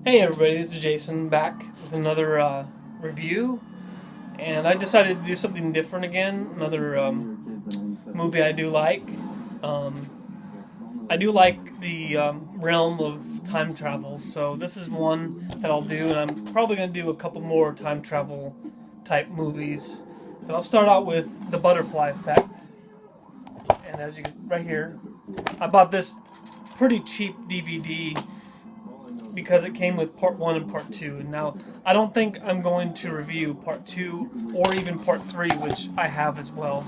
Hey everybody, this is Jason back with another review, and I decided to do something different again. Another movie I do like. Um, I do like the realm of time travel, so this is one that I'll do, and I'm probably going to do a couple more time travel type movies. But I'll start out with The Butterfly Effect, and as you can right here, I bought this pretty cheap DVD because it came with part 1 and part 2. And now I don't think I'm going to review part 2 or even part 3, which I have as well.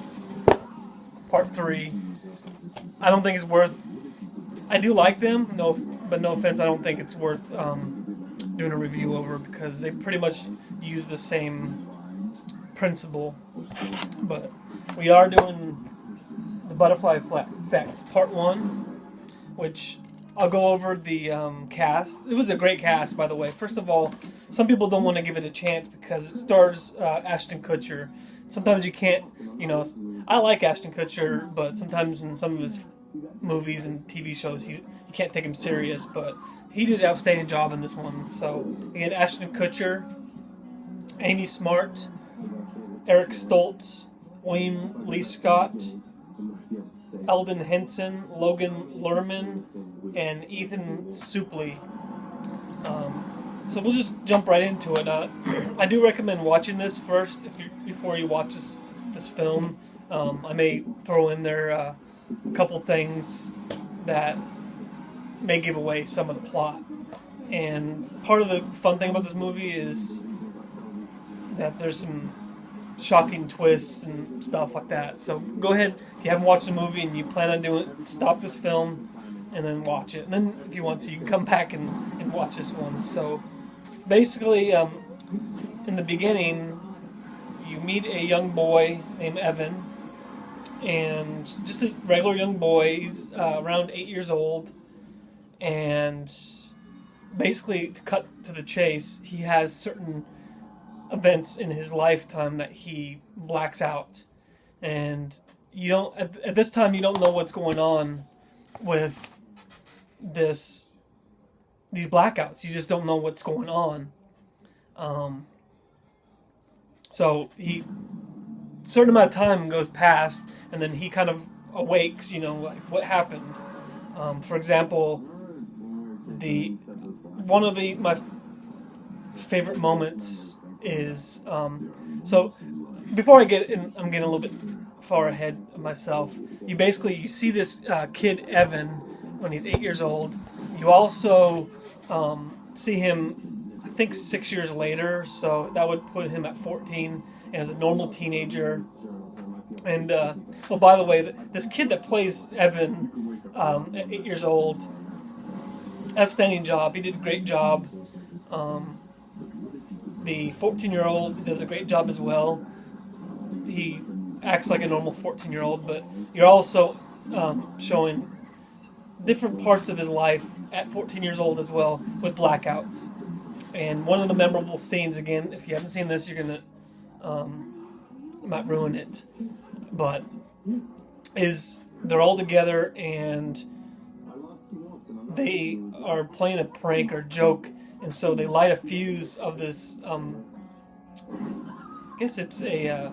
Part 3, I don't think it's worth. I do like them, but no offense, I don't think it's worth doing a review over because they pretty much use the same principle. But we are doing The Butterfly Effect part 1, which I'll go over the cast. It was a great cast, by the way. First of all, some people don't want to give it a chance because it stars Ashton Kutcher. Sometimes you can't, I like Ashton Kutcher, but sometimes in some of his movies and TV shows, you can't take him serious. But he did an outstanding job in this one. So, again, Ashton Kutcher, Amy Smart, Eric Stoltz, William Lee Scott, Eldon Henson, Logan Lerman, and Ethan Suplee. So we'll just jump right into it. I do recommend watching this first before you watch this film. I may throw in there a couple things that may give away some of the plot. And part of the fun thing about this movie is that there's some shocking twists and stuff like that. So go ahead, if you haven't watched the movie and you plan on doing it, stop this film and then watch it. And then if you want to, you can come back and watch this one. So basically, in the beginning, you meet a young boy named Evan, and just a regular young boy. He's around 8 years old, and basically, to cut to the chase, he has certain events in his lifetime that he blacks out, and you don't at this time you don't know what's going on with these blackouts. You just don't know what's going on. So certain amount of time goes past, and then he kind of awakes. Like what happened. For example, one of my favorite moments is so before I get in, I'm getting a little bit far ahead of myself. You see this kid Evan when he's 8 years old. You also see him, I think, 6 years later, so that would put him at 14 as a normal teenager. And by the way, this kid that plays Evan at 8 years old, outstanding job. He did a great job. The 14-year-old does a great job as well. He acts like a normal 14-year-old, but you're also showing different parts of his life at 14 years old as well, with blackouts. And one of the memorable scenes, again, if you haven't seen this, you're going to might ruin it, but is they're all together and they are playing a prank or joke. And so they light a fuse of this, I guess it's a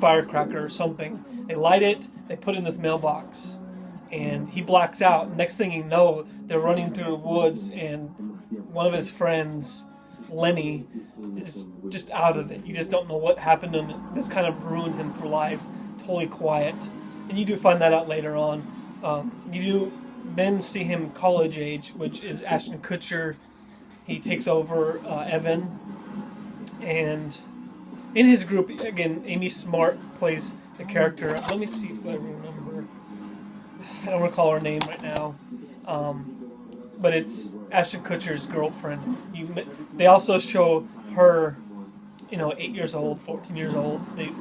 firecracker or something. They light it, they put it in this mailbox, and he blacks out. Next thing you know, they're running through the woods, and one of his friends, Lenny, is just out of it. You just don't know what happened to him. This kind of ruined him for life. Totally quiet. And you do find that out later on. You do then see him college age, which is Ashton Kutcher. He takes over Evan, and in his group, again, Amy Smart plays the character. Let me see if I remember. I don't recall her name right now, but it's Ashton Kutcher's girlfriend. They also show her, 8 years old, 14 years old. The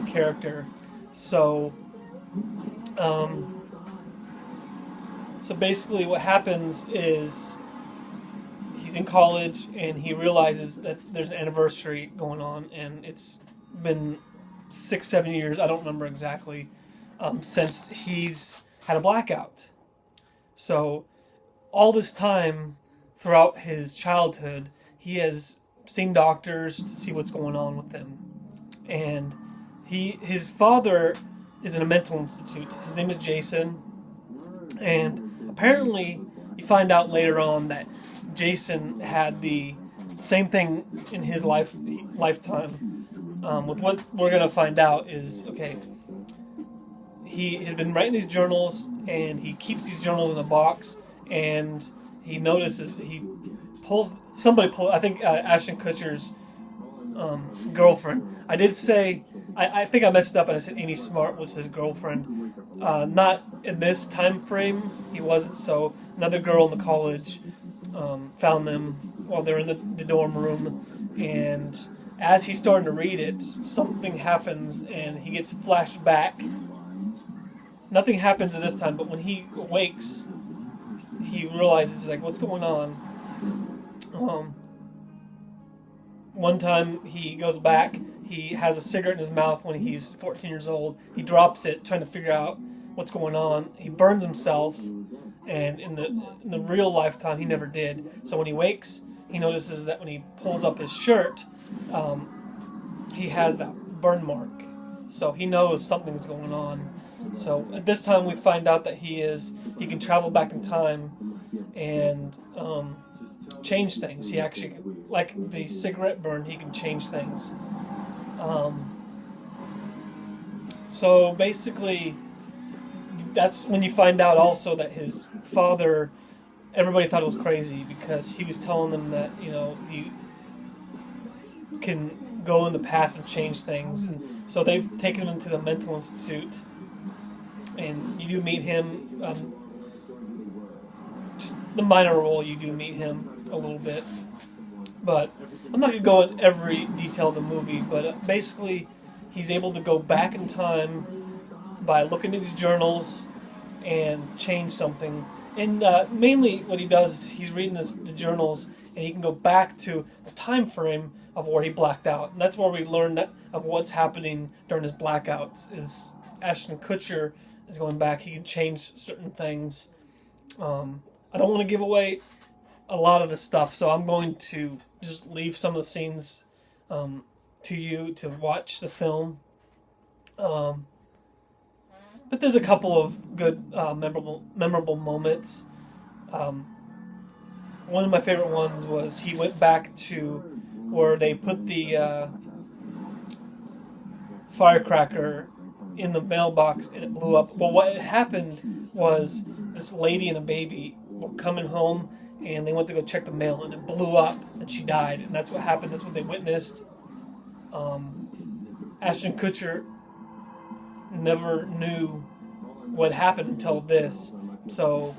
character. So basically, what happens is, he's in college and he realizes that there's an anniversary going on, and it's been 6-7 years, I don't remember exactly, since he's had a blackout. So all this time throughout his childhood, he has seen doctors to see what's going on with him. And his father is in a mental institute. His name is Jason. And apparently, you find out later on that Jason had the same thing in his lifetime. With what we're going to find out is, okay, he has been writing these journals, and he keeps these journals in a box, and he notices, I think Ashton Kutcher's girlfriend. I did say, I think I messed up and I said Amy Smart was his girlfriend. Not in this time frame, he wasn't. So another girl in the college found them while they're in the dorm room, and as he's starting to read it, something happens and he gets flashed back. Nothing happens at this time, but when he awakes, he realizes, he's like, what's going on? One time he goes back, he has a cigarette in his mouth when he's 14 years old. He drops it, trying to figure out what's going on. He burns himself, and in the real lifetime, he never did. So when he wakes, he notices that when he pulls up his shirt, he has that burn mark. So he knows something's going on. So at this time, we find out that he can travel back in time and change things. He actually, like the cigarette burn, he can change things. So basically, that's when you find out also that his father, everybody thought it was crazy because he was telling them that, he can go in the past and change things. And so they've taken him to the mental institute, and you do meet him. Just the minor role, you do meet him a little bit. But I'm not going to go in every detail of the movie, but basically he's able to go back in time by looking at these journals and change something. And mainly what he does is he's reading the journals, and he can go back to the time frame of where he blacked out. And that's where we learn of what's happening during his blackouts. Is Ashton Kutcher is going back. He can change certain things. I don't want to give away a lot of the stuff, so I'm going to just leave some of the scenes to you to watch the film. But there's a couple of good, memorable moments. One of my favorite ones was he went back to where they put the firecracker in the mailbox and it blew up. Well, what happened was this lady and a baby were coming home, and they went to go check the mail, and it blew up, and she died. And that's what happened. That's what they witnessed. Ashton Kutcher never knew what happened until this. So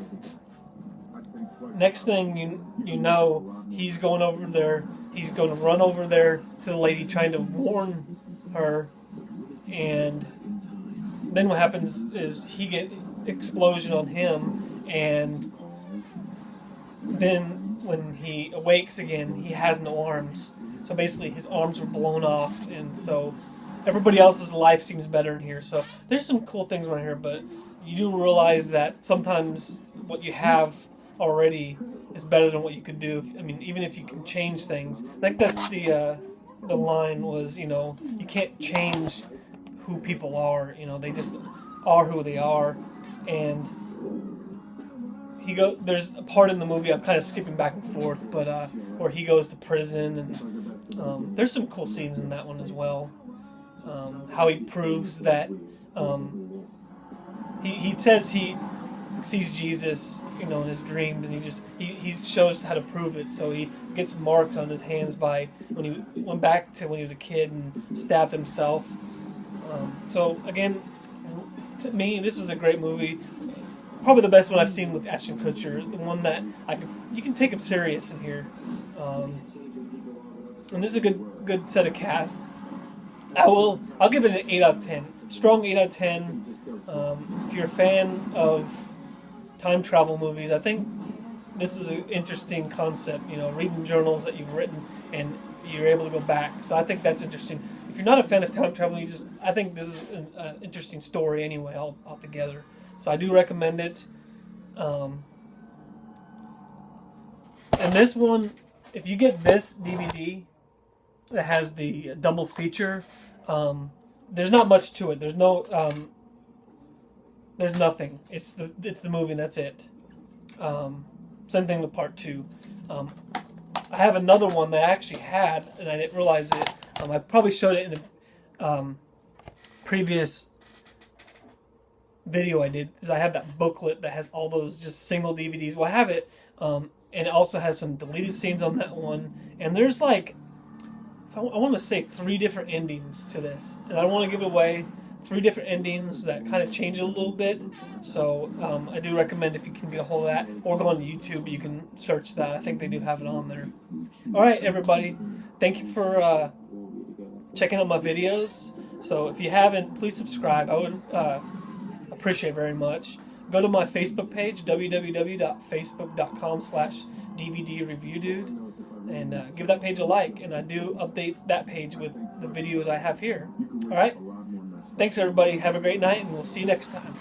next thing you know, he's going over there. He's going to run over there to the lady, trying to warn her. And then what happens is he get explosion on him, and then when he awakes again, he has no arms. So basically his arms were blown off, and so everybody else's life seems better in here. So there's some cool things around here, but you do realize that sometimes what you have already is better than what you could do. Even if you can change things. I think that's the line was, you can't change who people are. They just are who they are. And there's a part in the movie, I'm kind of skipping back and forth, but where he goes to prison, and there's some cool scenes in that one as well. How he proves that he says he sees Jesus, in his dreams, and he shows how to prove it. So he gets marked on his hands by when he went back to when he was a kid and stabbed himself. So again, to me, this is a great movie. Probably the best one I've seen with Ashton Kutcher. The one that you can take him serious in here. And there's a good set of cast. I'll give it an 8 out of 10. Strong 8 out of 10. If you're a fan of time travel movies, I think this is an interesting concept. Reading journals that you've written and you're able to go back. So I think that's interesting. If you're not a fan of time travel, I think this is an interesting story anyway altogether. So I do recommend it. And And this one, if you get this DVD that has the double feature, there's not much to it. There's nothing. It's the movie and that's it. Same thing with part 2. I have another one that I actually had and I didn't realize it. I probably showed it in a previous video I did, is I have that booklet that has all those just single DVDs. Well, I have it, and it also has some deleted scenes on that one. And there's like, I want to say 3 different endings to this, and I don't want to give it away. 3 different endings that kind of change it a little bit. So I do recommend, if you can get a hold of that, or go on YouTube, you can search that. I think they do have it on there. All right, everybody, thank you for checking out my videos. So if you haven't, please subscribe. I would appreciate it very much. Go to my Facebook page, www.facebook.com/DVDReviewDude, and give that page a like. And I do update that page with the videos I have here. All right? Thanks, everybody. Have a great night, and we'll see you next time.